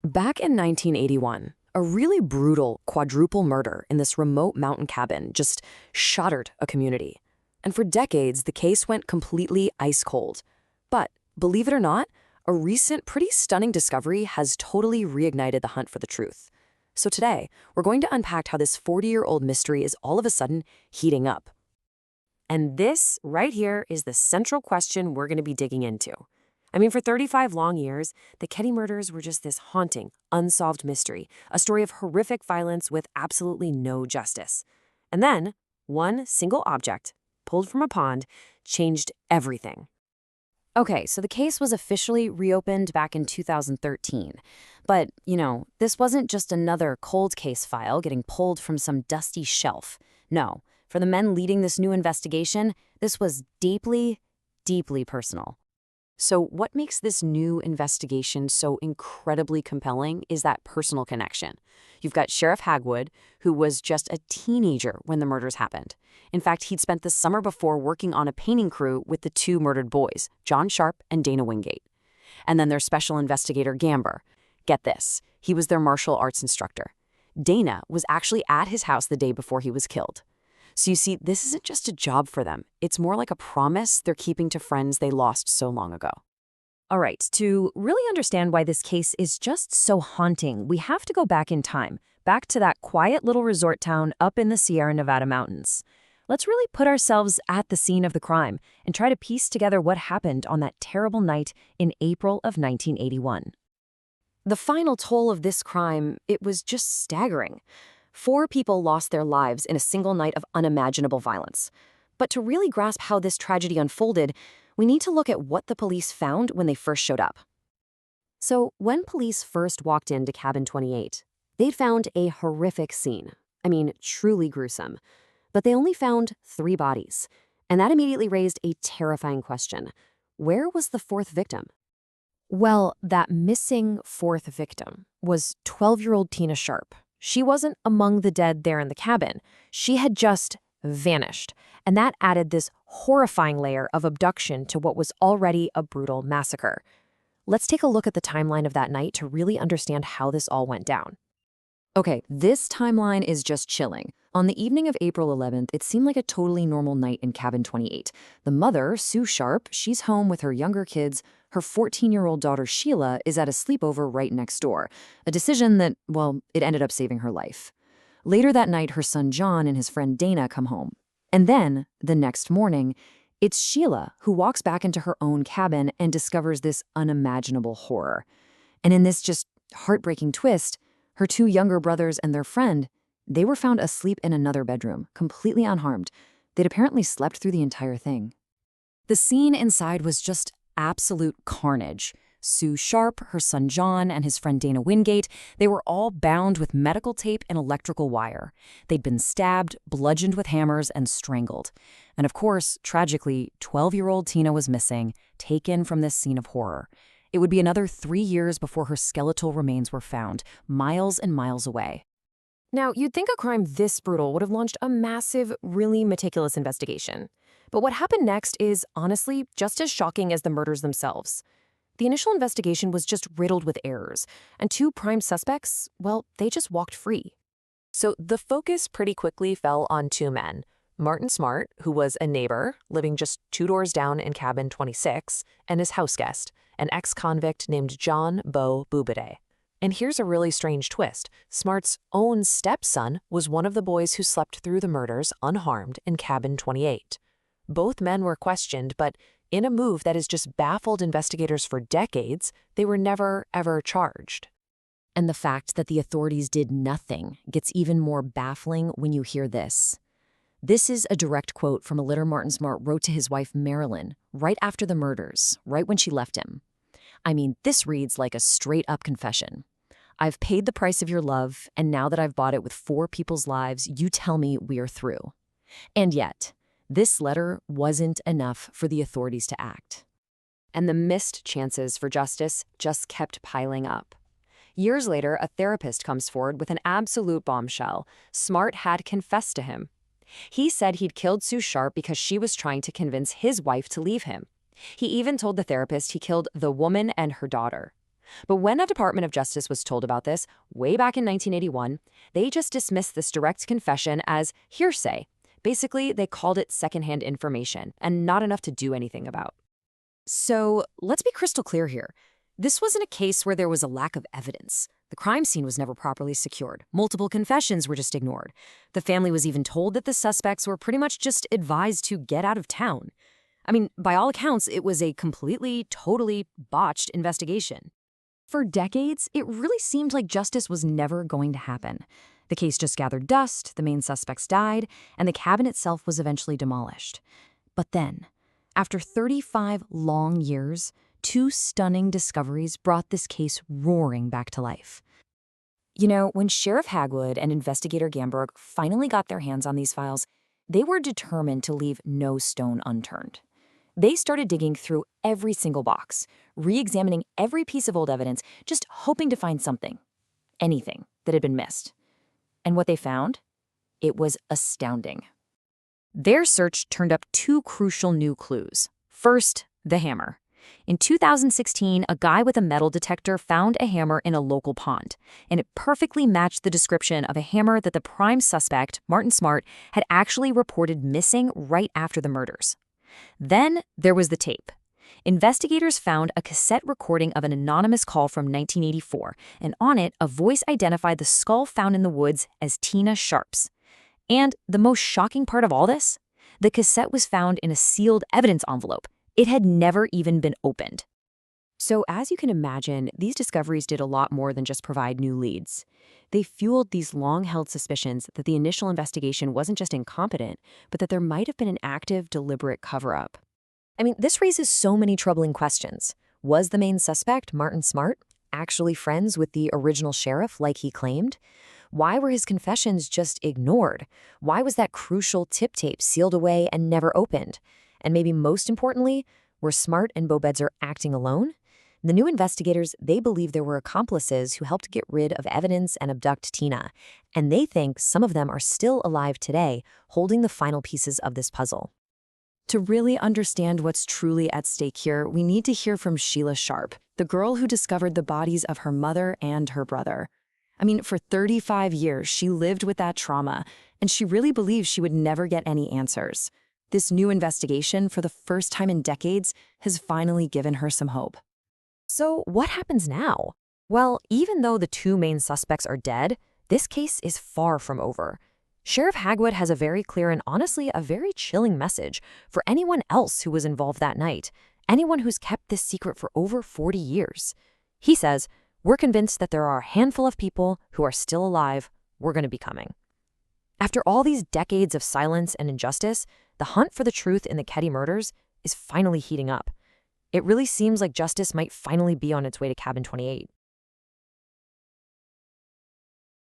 Back in 1981, a really brutal quadruple murder in this remote mountain cabin just shattered a community. And for decades, the case went completely ice cold. But believe it or not, a recent, pretty stunning discovery has totally reignited the hunt for the truth. So today, we're going to unpack how this 40-year-old mystery is all of a sudden heating up. And this right here is the central question we're going to be digging into. For 35 long years, the Keddie murders were just this haunting, unsolved mystery, a story of horrific violence with absolutely no justice. And then, one single object, pulled from a pond, changed everything. Okay, so the case was officially reopened back in 2013. But, this wasn't just another cold case file getting pulled from some dusty shelf. No, for the men leading this new investigation, this was deeply, deeply personal. So what makes this new investigation so incredibly compelling is that personal connection. You've got Sheriff Hagwood, who was just a teenager when the murders happened. In fact, he'd spent the summer before working on a painting crew with the two murdered boys, John Sharp and Dana Wingate. And then their special investigator, Gamber. Get this, he was their martial arts instructor. Dana was actually at his house the day before he was killed. So you see, this isn't just a job for them. It's more like a promise they're keeping to friends they lost so long ago. All right, to really understand why this case is just so haunting, we have to go back in time, back to that quiet little resort town up in the Sierra Nevada mountains. Let's really put ourselves at the scene of the crime and try to piece together what happened on that terrible night in April of 1981. The final toll of this crime, it was just staggering. 4 people lost their lives in a single night of unimaginable violence. But to really grasp how this tragedy unfolded, we need to look at what the police found when they first showed up. So, when police first walked into Cabin 28, they'd found a horrific scene. Truly gruesome. But they only found 3 bodies. And that immediately raised a terrifying question. Where was the 4th victim? Well, that missing 4th victim was 12-year-old Tina Sharp. She wasn't among the dead there in the cabin. She had just vanished. And that added this horrifying layer of abduction to what was already a brutal massacre. Let's take a look at the timeline of that night to really understand how this all went down. Okay, this timeline is just chilling. On the evening of April 11th, it seemed like a totally normal night in Cabin 28. The mother, Sue Sharp, she's home with her younger kids. Her 14-year-old daughter, Sheila, is at a sleepover right next door. A decision that, well, it ended up saving her life. Later that night, her son John and his friend Dana come home. And then, the next morning, it's Sheila who walks back into her own cabin and discovers this unimaginable horror. And in this just heartbreaking twist, her 2 younger brothers and their friend, they were found asleep in another bedroom, completely unharmed. They'd apparently slept through the entire thing. The scene inside was just absolute carnage. Sue Sharp, her son John, and his friend Dana Wingate, they were all bound with medical tape and electrical wire. They'd been stabbed, bludgeoned with hammers, and strangled. And of course, tragically, 12-year-old Tina was missing, taken from this scene of horror. It would be another 3 years before her skeletal remains were found, miles and miles away. Now, you'd think a crime this brutal would have launched a massive, really meticulous investigation. But what happened next is, honestly, just as shocking as the murders themselves. The initial investigation was just riddled with errors, and 2 prime suspects, well, they just walked free. So the focus pretty quickly fell on 2 men. Martin Smart, who was a neighbor, living just 2 doors down in Cabin 26, and his house guest, an ex-convict named John Bo Bubade. And here's a really strange twist. Smart's own stepson was one of the boys who slept through the murders unharmed in Cabin 28. Both men were questioned, but in a move that has just baffled investigators for decades, they were never, ever charged. And the fact that the authorities did nothing gets even more baffling when you hear this. This is a direct quote from a letter Martin Smart wrote to his wife Marilyn right after the murders, right when she left him. This reads like a straight-up confession. I've paid the price of your love, and now that I've bought it with 4 people's lives, you tell me we are through. And yet, this letter wasn't enough for the authorities to act. And the missed chances for justice just kept piling up. Years later, a therapist comes forward with an absolute bombshell. Smart had confessed to him. He said he'd killed Sue Sharp because she was trying to convince his wife to leave him. He even told the therapist he killed the woman and her daughter. But when a Department of Justice was told about this, way back in 1981, they just dismissed this direct confession as hearsay. Basically, they called it secondhand information and not enough to do anything about. So let's be crystal clear here. This wasn't a case where there was a lack of evidence. The crime scene was never properly secured. Multiple confessions were just ignored. The family was even told that the suspects were pretty much just advised to get out of town. I mean, by all accounts, it was a completely, totally botched investigation. For decades, it really seemed like justice was never going to happen. The case just gathered dust, the main suspects died, and the cabin itself was eventually demolished. But then, after 35 long years, two stunning discoveries brought this case roaring back to life. You know, when Sheriff Hagwood and Investigator Gamberg finally got their hands on these files, they were determined to leave no stone unturned. They started digging through every single box, re-examining every piece of old evidence, just hoping to find something, anything that had been missed. And what they found? It was astounding. Their search turned up two crucial new clues. First, the hammer. In 2016, a guy with a metal detector found a hammer in a local pond, and it perfectly matched the description of a hammer that the prime suspect, Martin Smart, had actually reported missing right after the murders. Then there was the tape. Investigators found a cassette recording of an anonymous call from 1984, and on it, a voice identified the skull found in the woods as Tina Sharp's. And the most shocking part of all this? The cassette was found in a sealed evidence envelope. It had never even been opened. So as you can imagine, these discoveries did a lot more than just provide new leads. They fueled these long-held suspicions that the initial investigation wasn't just incompetent, but that there might have been an active, deliberate cover-up. I mean, this raises so many troubling questions. Was the main suspect, Martin Smart, actually friends with the original sheriff like he claimed? Why were his confessions just ignored? Why was that crucial tip tape sealed away and never opened? And maybe most importantly, were Smart and Bobedzer acting alone? The new investigators, they believe there were accomplices who helped get rid of evidence and abduct Tina, and they think some of them are still alive today, holding the final pieces of this puzzle. To really understand what's truly at stake here, we need to hear from Sheila Sharp, the girl who discovered the bodies of her mother and her brother. I mean, for 35 years, she lived with that trauma, and she really believes she would never get any answers. This new investigation, for the first time in decades, has finally given her some hope. So what happens now? Well, even though the two main suspects are dead, this case is far from over. Sheriff Hagwood has a very clear and honestly a very chilling message for anyone else who was involved that night, anyone who's kept this secret for over 40 years. He says, "We're convinced that there are a handful of people who are still alive. We're going to be coming." After all these decades of silence and injustice, the hunt for the truth in the Keddie murders is finally heating up. It really seems like justice might finally be on its way to Cabin 28.